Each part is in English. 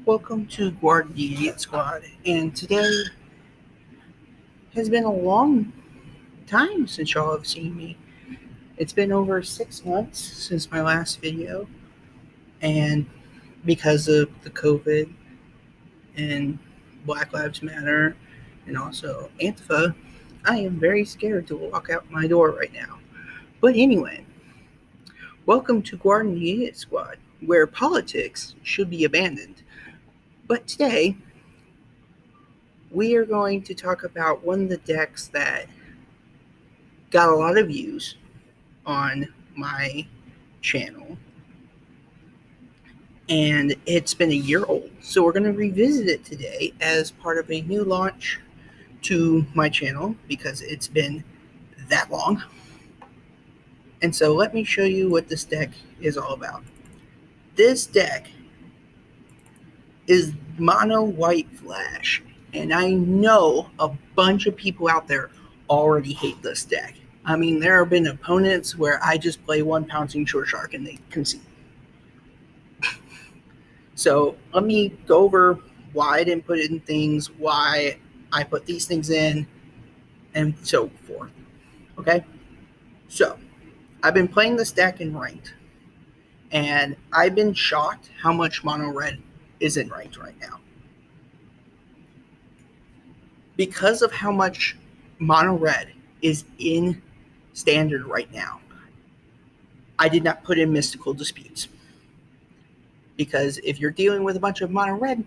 Welcome to Guard the Idiot Squad, and today has been a long time since y'all have seen me. It's been over 6 months since my last video, and because of the COVID and Black Lives Matter and also Antifa, I am very scared to walk out my door right now. But anyway, welcome to Guard the Idiot Squad, where politics should be abandoned. But today, we are going to talk about one of the decks that got a lot of views on my channel, and it's been a year old. So we're going to revisit it today as part of a new launch to my channel because it's been that long. And so let me show you what this deck is all about. This deck is mono white flash, and I know a bunch of people out there already hate this deck. I mean, there have been opponents where I just play one pouncing short shark and they concede. So let me go over why I didn't put in things, why I put these things in, and so forth. Okay? So I've been playing this deck in ranked, and I've been shocked how much mono red is in ranked right now. Because of how much mono red is in standard right now, I did not put in mystical disputes. Because if you're dealing with a bunch of mono red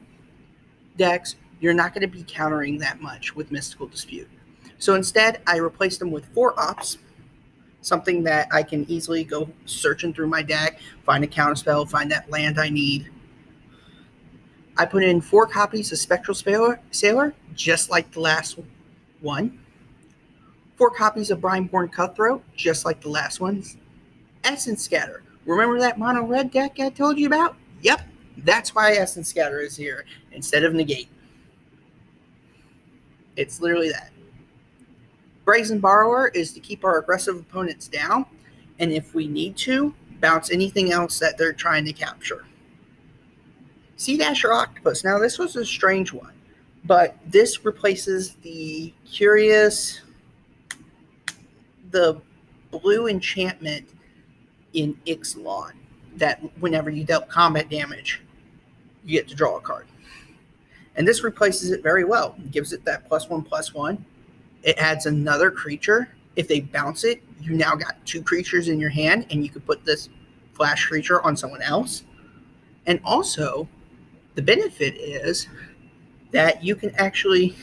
decks, you're not going to be countering that much with mystical dispute. So instead, I replaced them with 4 ops, something that I can easily go searching through my deck, find a counterspell, find that land I need. I put in 4 copies of Spectral Sailor, just like the last one. 4 copies of Brineborn Cutthroat, just like the last ones. Essence Scatter. Remember that mono red deck I told you about? Yep, that's why Essence Scatter is here instead of Negate. It's literally that. Brazen Borrower is to keep our aggressive opponents down, and if we need to, bounce anything else that they're trying to capture. Sea Dasher Octopus. Now, this was a strange one, but this replaces the blue enchantment in Ixalan that whenever you dealt combat damage, you get to draw a card. And this replaces it very well. It gives it that +1/+1. It adds another creature. If they bounce it, you now got 2 creatures in your hand, and you could put this flash creature on someone else. And also, the benefit is that you can actually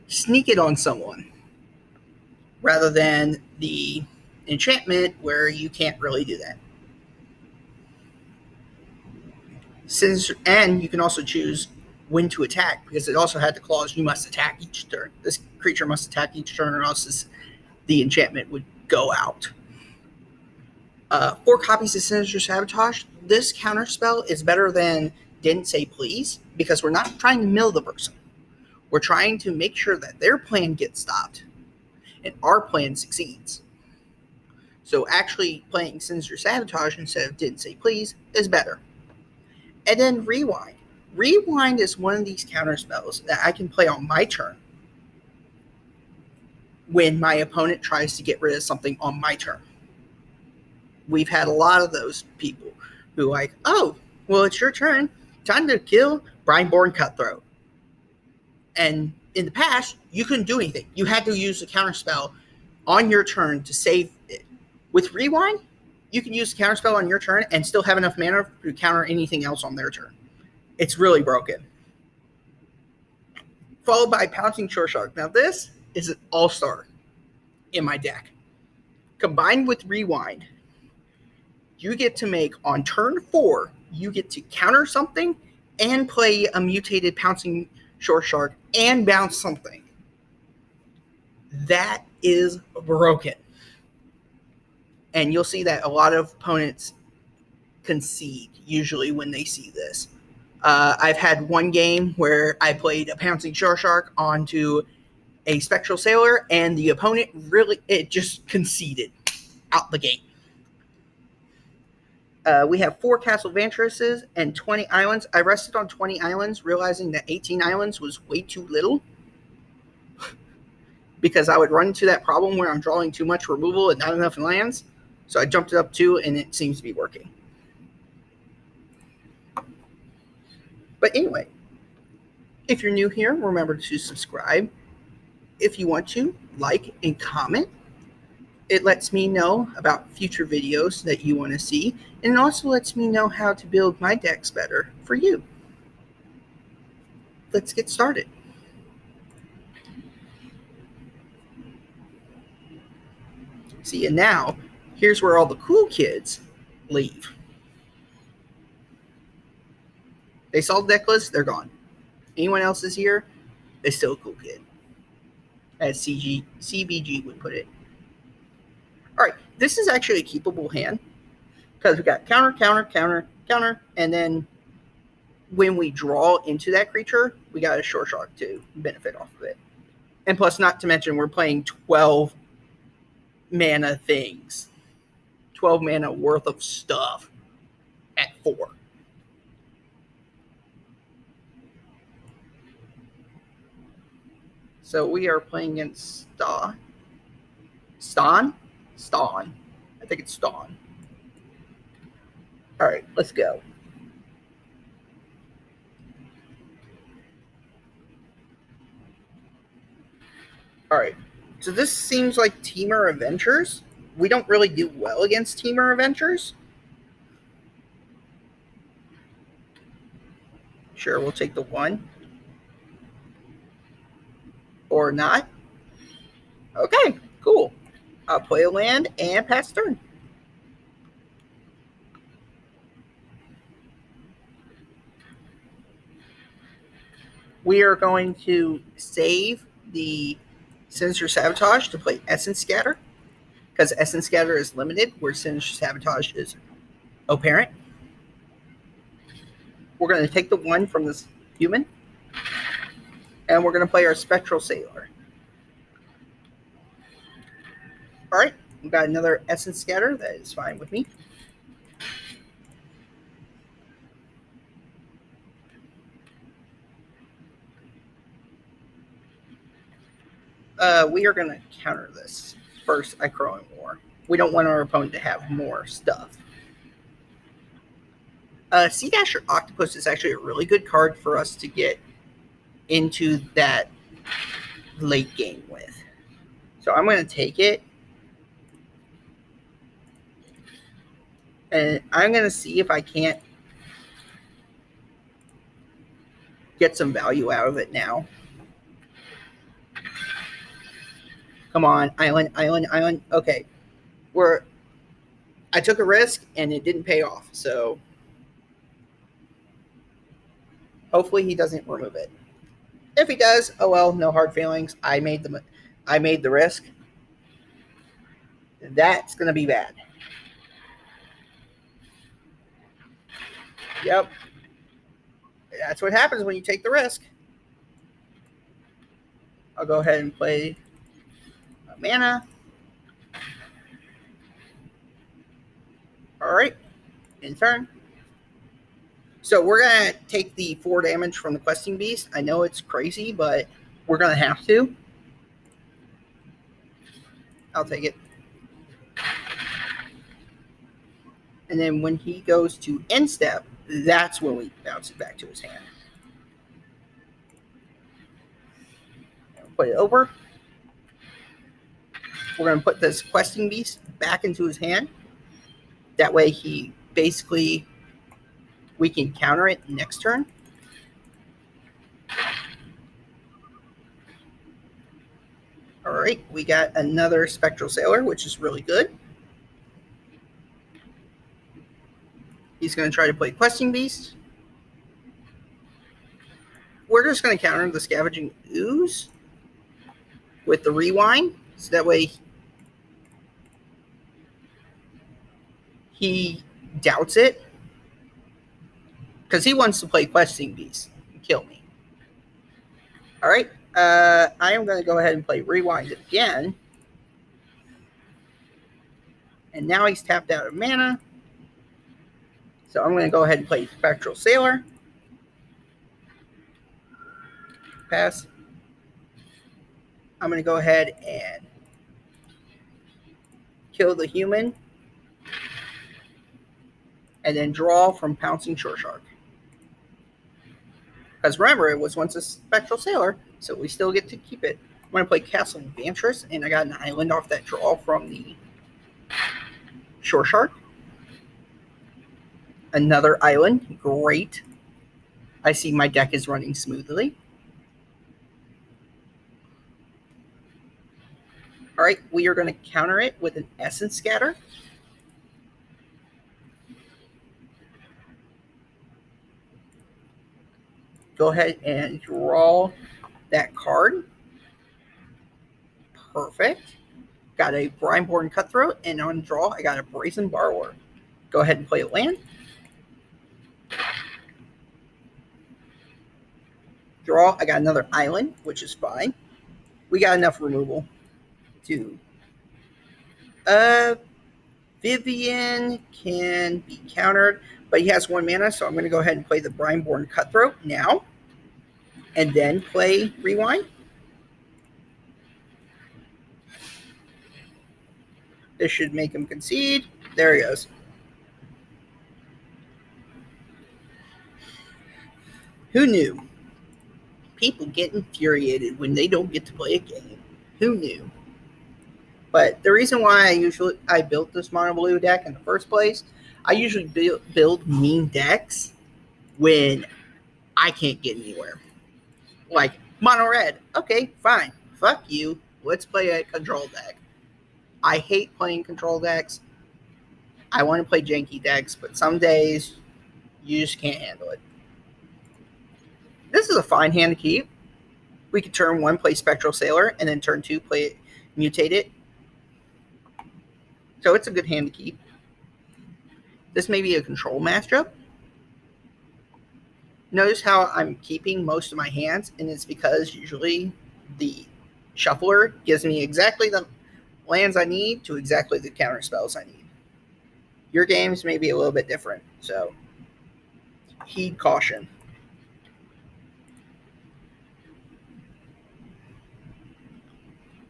sneak it on someone rather than the enchantment where you can't really do that. And you can also choose when to attack, because it also had the clause you must attack each turn. This creature must attack each turn, or else the enchantment would go out. 4 copies of Sinister Sabotage. This counterspell is better than Didn't Say Please, because we're not trying to mill the person. We're trying to make sure that their plan gets stopped and our plan succeeds. So actually playing Sinister Sabotage instead of Didn't Say Please is better. And then Rewind. Rewind is one of these counterspells that I can play on my turn when my opponent tries to get rid of something on my turn. We've had a lot of those people who like, oh, well, it's your turn. Time to kill Brineborn Cutthroat. And in the past, you couldn't do anything. You had to use a counterspell on your turn to save it. With Rewind, you can use the counterspell on your turn and still have enough mana to counter anything else on their turn. It's really broken. Followed by Pouncing Shore Shark. Now, this is an all-star in my deck. Combined with Rewind, you get to make, on turn 4, you get to counter something and play a mutated Pouncing Shore Shark and bounce something. That is broken. And you'll see that a lot of opponents concede usually when they see this. I've had one game where I played a Pouncing Shore Shark onto a Spectral Sailor, and the opponent just conceded out the gate. We have 4 Castle Ventresses and 20 islands. I rested on 20 islands, realizing that 18 islands was way too little because I would run into that problem where I'm drawing too much removal and not enough lands. So I jumped it up 2, and it seems to be working. But anyway, if you're new here, remember to subscribe. If you want to, like and comment. It lets me know about future videos that you want to see, and it also lets me know how to build my decks better for you. Let's get started. See, and now, here's where all the cool kids leave. They saw the deck list, they're gone. Anyone else is here, they're still a cool kid, as CBG would put it. All right, this is actually a keepable hand because we got counter, counter, counter, counter, and then when we draw into that creature, we got a short shark to benefit off of it. And plus, not to mention, we're playing 12 mana things. 12 mana worth of stuff at 4. So we are playing against Ston? I think it's Ston. All right, let's go. All right, so this seems like Teamer Adventures. We don't really do well against Teamer Adventures. Sure, we'll take the 1. Or not. Okay, cool. I'll play a land and pass turn. We are going to save the Sinister Sabotage to play Essence Scatter, because Essence Scatter is limited, where Sinister Sabotage is apparent. We're going to take the 1 from this human, and we're going to play our Spectral Sailor. All right, we've got another Essence Scatter. That is fine with me. We are going to counter this. First, I Crow and War. We don't want our opponent to have more stuff. Sea Dasher Octopus is actually a really good card for us to get into that late game with. So I'm going to take it. And I'm going to see if I can't get some value out of it now. Come on, island, island, island. Okay. I took a risk and it didn't pay off. So hopefully he doesn't remove it. If he does, oh well, no hard feelings. I made the risk. That's going to be bad. Yep. That's what happens when you take the risk. I'll go ahead and play a mana. All right. In turn. So we're going to take the 4 damage from the Questing Beast. I know it's crazy, but we're going to have to. I'll take it. And then when he goes to end step, that's when we bounce it back to his hand. Put it over. We're going to put this Questing Beast back into his hand. That way we can counter it next turn. All right, we got another Spectral Sailor, which is really good. He's going to try to play Questing Beast. We're just going to counter the Scavenging Ooze with the Rewind, so that way he doubts it, because he wants to play Questing Beast and kill me. All right, I am going to go ahead and play Rewind again. And now he's tapped out of mana. So I'm going to go ahead and play Spectral Sailor. Pass. I'm going to go ahead and kill the human. And then draw from Pouncing Shore Shark. Because remember, it was once a Spectral Sailor, so we still get to keep it. I'm going to play Castle Vantress, and I got an island off that draw from the Shore Shark. Another island. Great. I see my deck is running smoothly. All right, we are going to counter it with an Essence Scatter. Go ahead and draw that card. Perfect. Got a Brineborn Cutthroat, and on draw, I got a Brazen Borrower. Go ahead and play a land. Draw, I got another island, which is fine. We got enough removal to... Vivian can be countered, but he has 1 mana, so I'm going to go ahead and play the Brineborn Cutthroat now, and then play Rewind. This should make him concede. There he goes. Who knew? People get infuriated when they don't get to play a game. Who knew? But the reason why I built this mono blue deck in the first place, I usually build mean decks when I can't get anywhere. Like mono red. Okay, fine. Fuck you. Let's play a control deck. I hate playing control decks. I want to play janky decks, but some days you just can't handle it. This is a fine hand to keep. We could turn 1 play Spectral Sailor, and then turn 2 play it, mutate it. So it's a good hand to keep. This may be a control matchup. Notice how I'm keeping most of my hands, and it's because usually the shuffler gives me exactly the lands I need to exactly the counter spells I need. Your games may be a little bit different, so heed caution.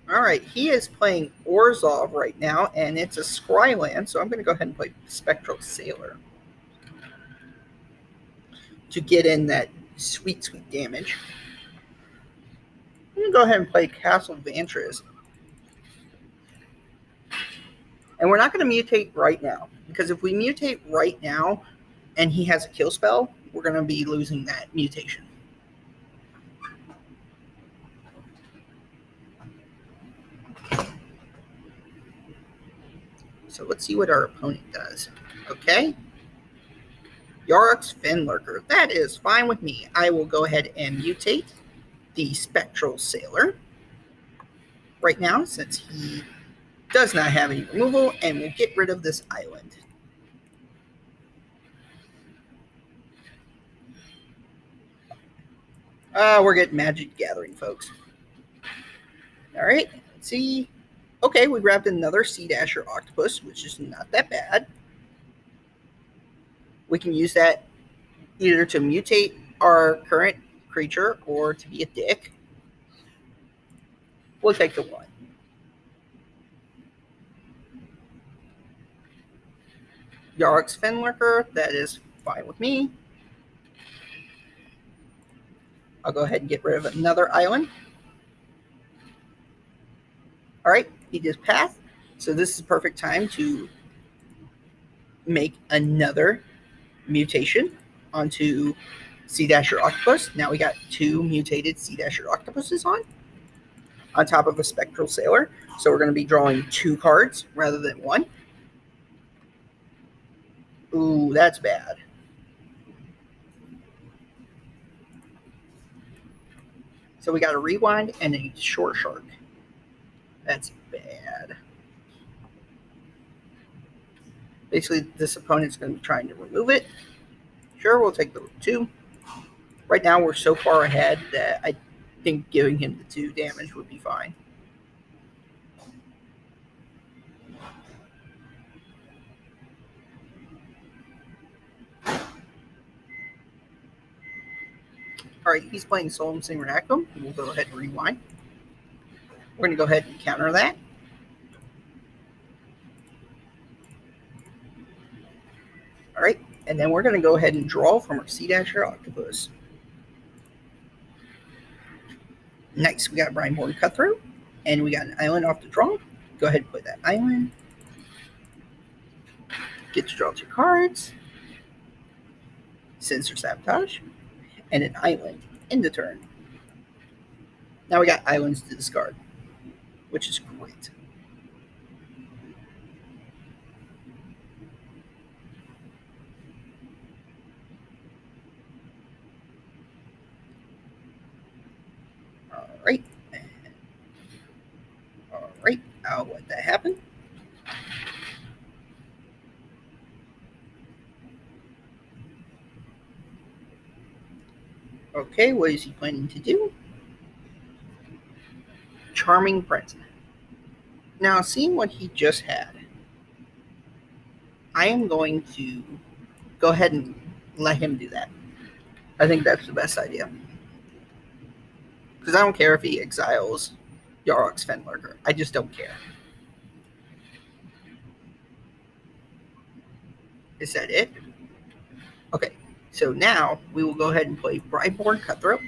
All right, he is playing Orzhov right now, and it's a scry land, so I'm going to go ahead and play Spectral Sailor to get in that sweet, sweet damage. I'm going to go ahead and play Castle Vantress. And we're not going to mutate right now, because if we mutate right now and he has a kill spell, we're going to be losing that mutation. So let's see what our opponent does. Okay. Yarok's Finlurker. That is fine with me. I will go ahead and mutate the Spectral Sailor right now, since he does not have any removal, and we'll get rid of this island. We're getting Magic Gathering, folks. All right, let's see. Okay, we grabbed another Sea Dasher Octopus, which is not that bad. We can use that either to mutate our current creature or to be a dick. We'll take the 1. Yarok's Finlurker, that is fine with me. I'll go ahead and get rid of another island. All right, he just passed. So this is the perfect time to make another mutation onto Sea Dasher Octopus. Now we got 2 mutated Sea Dasher Octopuses on top of a Spectral Sailor. So we're going to be drawing 2 cards rather than 1. Ooh, that's bad. So we got a Rewind and a Shore Shark. That's bad. Basically, this opponent's going to be trying to remove it. Sure, we'll take the 2. Right now, we're so far ahead that I think giving him the 2 damage would be fine. All right, he's playing Soul and Singer Echo. We'll go ahead and rewind. We're going to go ahead and counter that. All right, and then we're going to go ahead and draw from our Sea Dasher Octopus. Nice, we got a Brineborn Cutthroat, and we got an island off the draw. Go ahead and play that island. Get to draw 2 cards. Sinister Sabotage, and an island in the turn. Now we got islands to discard, which is great. Alright. Alright, I'll let that happen. Okay, what is he planning to do? Charming Prince. Now, seeing what he just had, I am going to go ahead and let him do that. I think that's the best idea. Because I don't care if he exiles Yarok's Fenlurker. I just don't care. Is that it? Okay, so now we will go ahead and play Brineborn Cutthroat.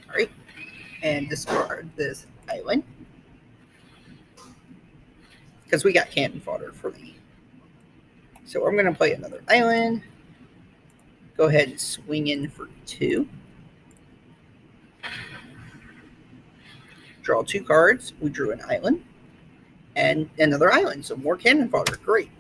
Alright, and discard this island. Because we got cannon fodder for me. So I'm going to play another island. Go ahead and swing in for 2. Draw 2 cards. We drew an island. And another island. So more cannon fodder. Great.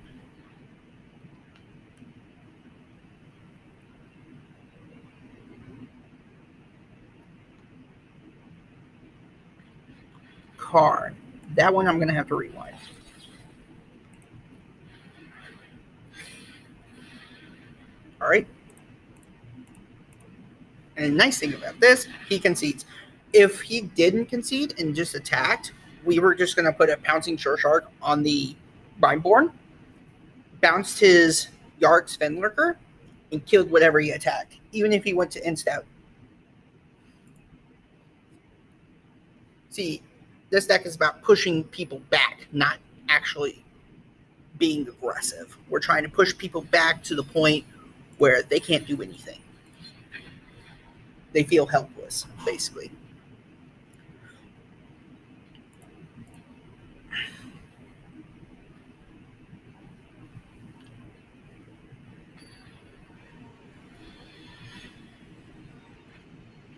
Card. That one I'm going to have to rewind. Alright. And the nice thing about this, he concedes. If he didn't concede and just attacked, we were just going to put a Pouncing Shore Shark on the Brineborn, bounced his Yarok's Fenlurker, and killed whatever he attacked, even if he went to Inst-Out. See, this deck is about pushing people back, not actually being aggressive. We're trying to push people back to the point where they can't do anything. They feel helpless, basically.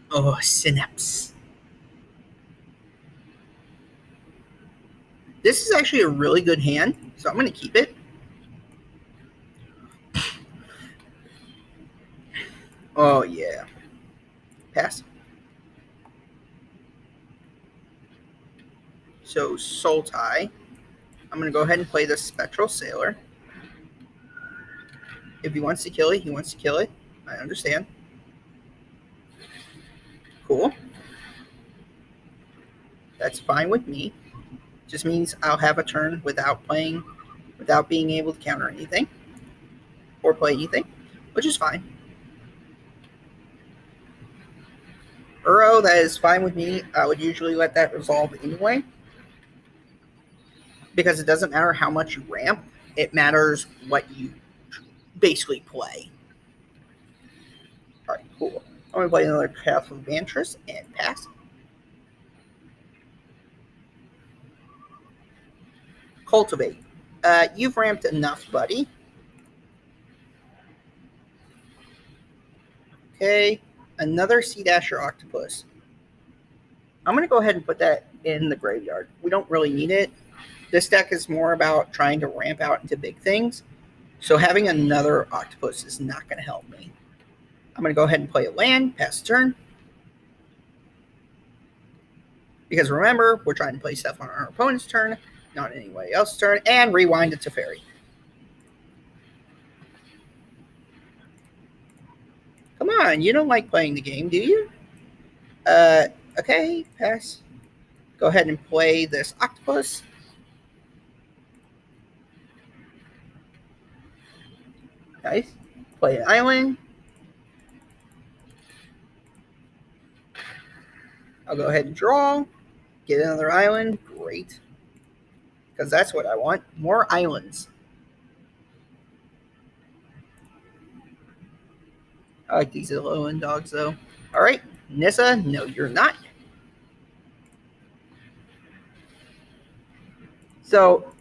Oh, Synapse. This is actually a really good hand, so I'm going to keep it. Oh, yeah. Pass. So, Sultai. I'm going to go ahead and play the Spectral Sailor. If he wants to kill it, he wants to kill it. I understand. Cool. That's fine with me. Just means I'll have a turn without being able to counter anything or play anything, which is fine. Uro, that is fine with me. I would usually let that resolve anyway, because it doesn't matter how much you ramp. It matters what you basically play. All right, cool. I'm going to play another Path of Vantress and pass. Cultivate. You've ramped enough, buddy. Okay, another Sea Dasher Octopus. I'm going to go ahead and put that in the graveyard. We don't really need it. This deck is more about trying to ramp out into big things. So having another Octopus is not going to help me. I'm going to go ahead and play a land, pass the turn. Because remember, we're trying to play stuff on our opponent's turn, not anybody else's turn, and rewind it to Teferi. Come on, you don't like playing the game, do you? Okay, pass. Go ahead and play this Octopus. Nice. Play an island. I'll go ahead and draw. Get another island. Great. Because that's what I want. More islands. I like these little end dogs, though. All right. Nissa, no, you're not. So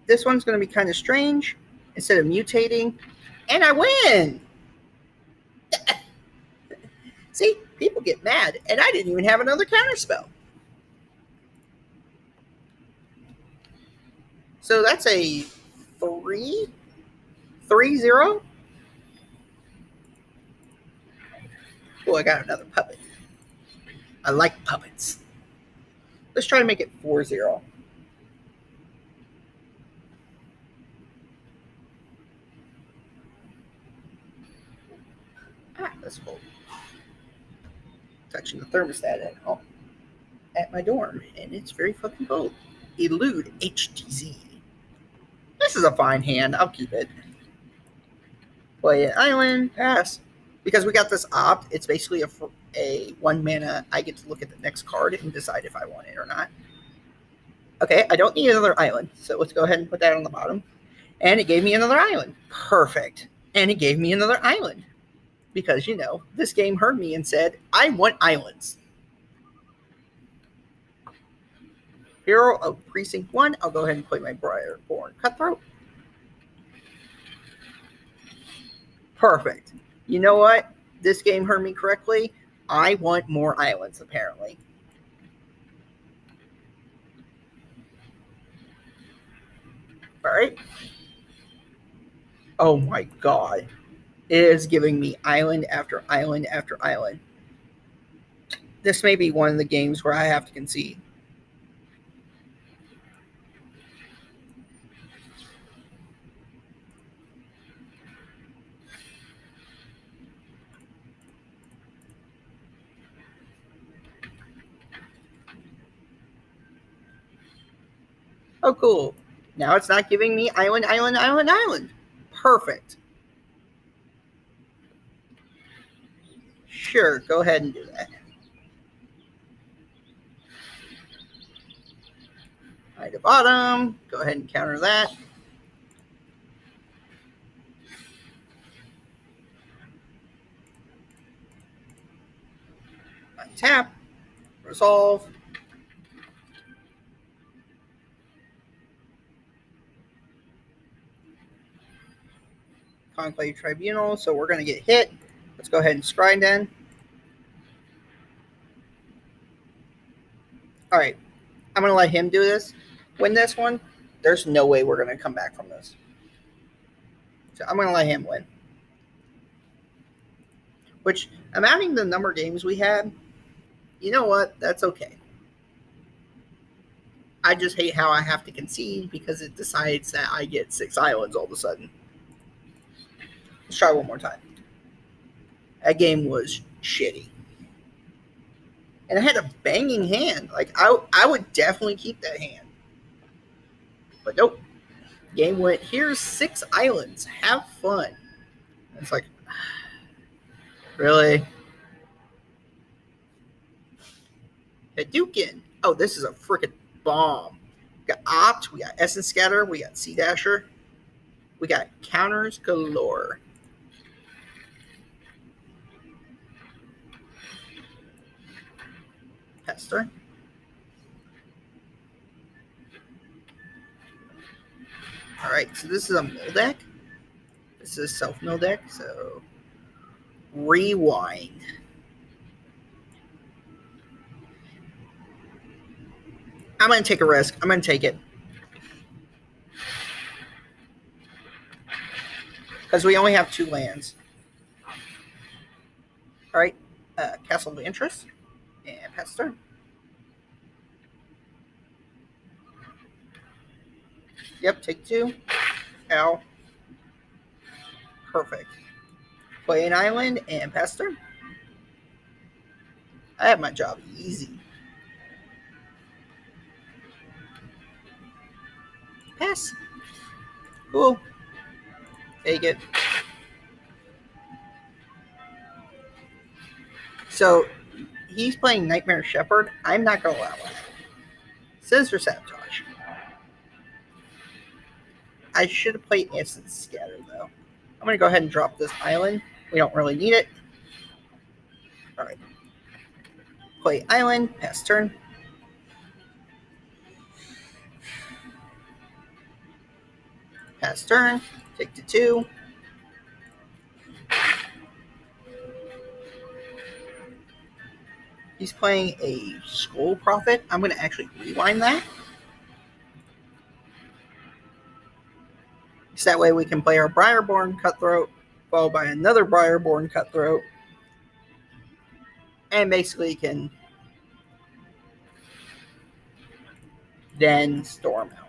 this one's going to be kind of strange. Instead of mutating, and I win. See, people get mad, and I didn't even have another counterspell. So that's a 3-0. Oh, I got another puppet. I like puppets. Let's try to make it 4-0. That's cool. Touching the thermostat at home, at my dorm, and it's very fucking cold. Elude HTZ. This is a fine hand. I'll keep it. Play an island, pass. Because we got this opt, it's basically a 1 mana. I get to look at the next card and decide if I want it or not. Okay, I don't need another island, so let's go ahead and put that on the bottom. And it gave me another island. Perfect. And it gave me another island. Because, you know, this game heard me and said, I want islands. Hero of Precinct 1. I'll go ahead and play my Briarborn Cutthroat. Perfect. You know what? This game heard me correctly. I want more islands, apparently. All right. Oh my god. It is giving me island after island after island. This may be one of the games where I have to concede. Oh, cool. Now it's not giving me island, island, island, island. Perfect. Sure, go ahead and do that. Right to bottom. Go ahead and counter that. Untap. Resolve. Conclave Tribunal. So we're going to get hit. Let's go ahead and scry then. All right. I'm going to let him do this. Win this one. There's no way we're going to come back from this. So I'm going to let him win. Which, amounting the number of games we had, you know what? That's okay. I just hate how I have to concede because it decides that I get 6 islands all of a sudden. Let's try one more time. That game was shitty. And I had a banging hand. Like, I would definitely keep that hand. But nope. Game went, here's 6 islands. Have fun. It's like, really? Hadouken. Oh, this is a freaking bomb. We got Opt, we got Essence Scatter, we got Sea Dasher. We got counters galore. Pester. All right, so this is a mill deck. This is a self-mill deck, so rewind. I'm going to take a risk. I'm going to take it. Because we only have 2 lands. All right, Castle of Interest. And pass turn. Yep, take 2. Ow. Perfect. Play an island and pass turn. I have my job easy. Pass. Cool. Take it. So he's playing Nightmare Shepherd, I'm not going to allow it. Sinister Sabotage. I should have played Instant Scatter, though. I'm going to go ahead and drop this island. We don't really need it. Alright. Play island, pass turn. Pass turn, take to 2. He's playing a Skull Prophet. I'm going to actually rewind that. So that way we can play our Briarborn Cutthroat, followed by another Briarborn Cutthroat, and basically can then storm out.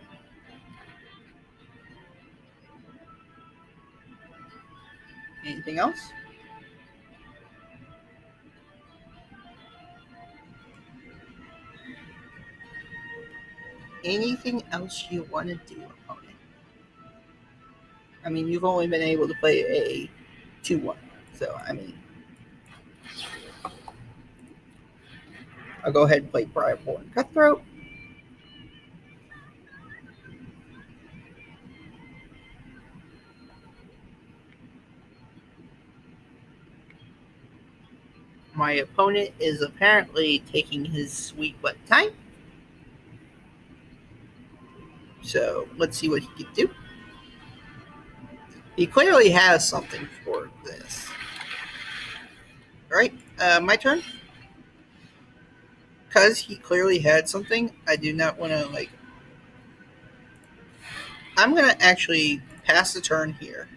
Anything else? Anything else you want to do, opponent? I mean, you've only been able to play a 2-1, so I mean, I'll go ahead and play Briarborn Cutthroat. My opponent is apparently taking his sweet butt time. So let's see what he can do. He clearly has something for this. Alright, my turn. Because he clearly had something, I do not want to, like... I'm going to actually pass the turn here.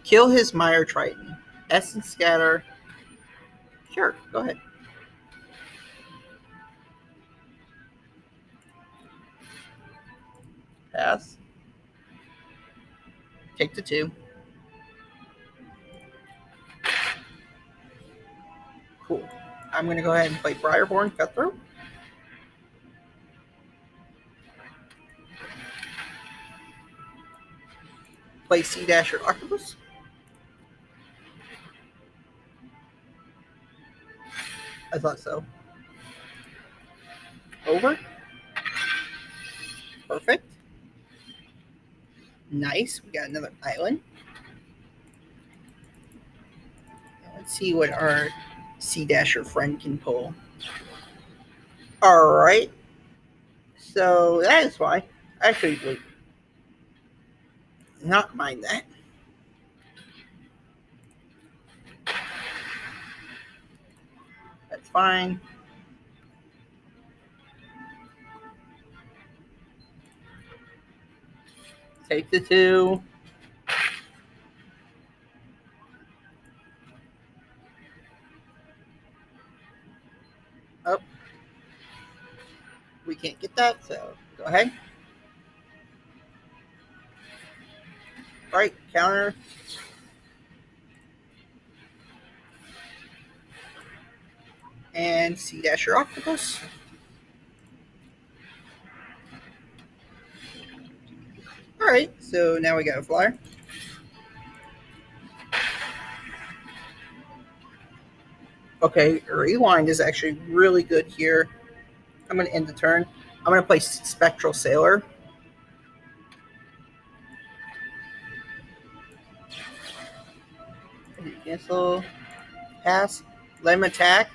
Kill his Mire Triton. Essence Scatter. Sure, go ahead. Pass. Take the 2. Cool. I'm going to go ahead and play Briarborn Cutthroat. Play Sea Dasher Octopus. I thought so. Over. Perfect. Nice. We got another island. Let's see what our Sea Dasher friend can pull. Alright. So that is why. Actually, wait. Not mind that. That's fine. Take the 2. Oh. We can't get that, so go ahead. Alright, counter. And Sea Dasher Octopus. Alright, so now we got a flyer. Okay, Rewind is actually really good here. I'm going to end the turn. I'm going to play Spectral Sailor. Cancel. Pass. Let him attack.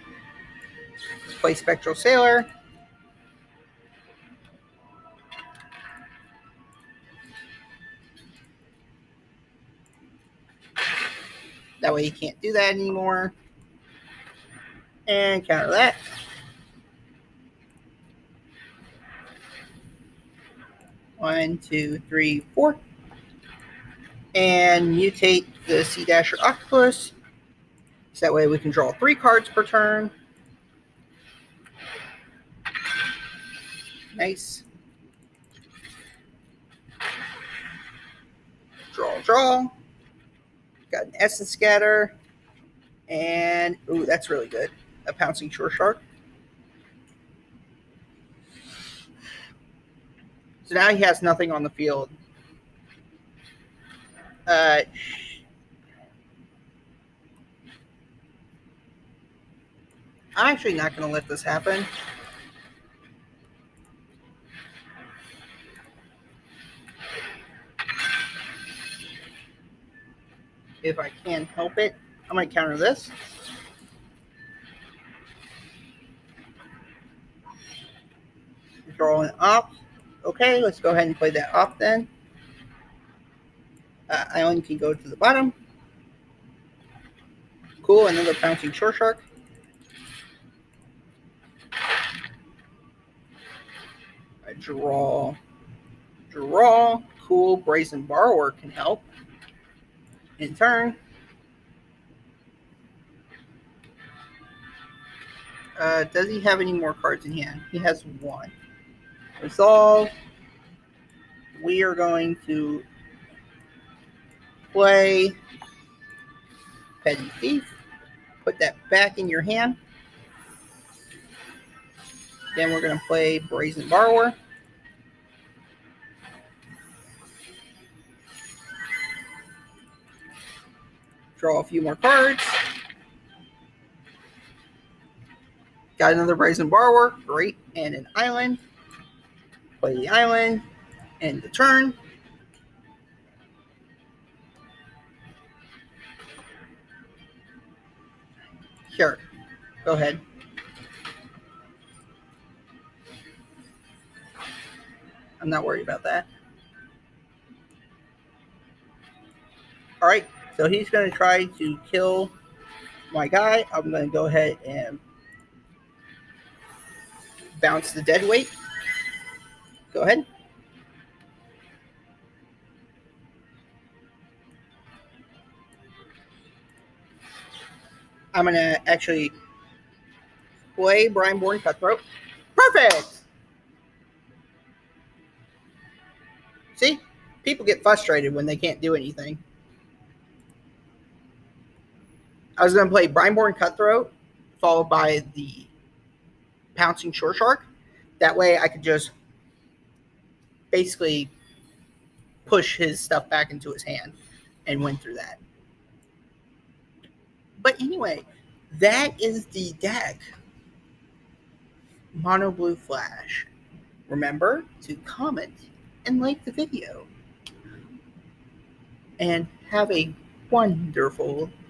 Play Spectral Sailor. That way he can't do that anymore. And counter that. One, two, three, 4. And mutate the Sea Dasher Octopus. So that way we can draw 3 cards per turn. Nice. Draw. Got an Essence Scatter. And, ooh, that's really good. A Pouncing Shore Shark. So now he has nothing on the field. I'm actually not going to let this happen. If I can help it, I might counter this. Draw an op. Okay, let's go ahead and play that op then. Island can go to the bottom. Cool, another bouncing shore shark. I draw. Cool, brazen borrower can help. In turn, does he have any more cards in hand? He has one. Resolve. We are going to play Petty Thief. Put that back in your hand. Then we're going to play Brazen Borrower. Draw a few more cards. Got another Brazen Borrower. Great. And an island. Play the island. End the turn. Sure. Go ahead. I'm not worried about that. All right. So he's going to try to kill my guy. I'm going to go ahead and bounce the dead weight. Go ahead. I'm going to actually play Brineborn Cutthroat. Perfect! See? People get frustrated when they can't do anything. I was going to play Brineborn Cutthroat, followed by the Pouncing Shore Shark. That way I could just basically push his stuff back into his hand and win through that. But anyway, that is the deck. Mono Blue Flash. Remember to comment and like the video. And have a wonderful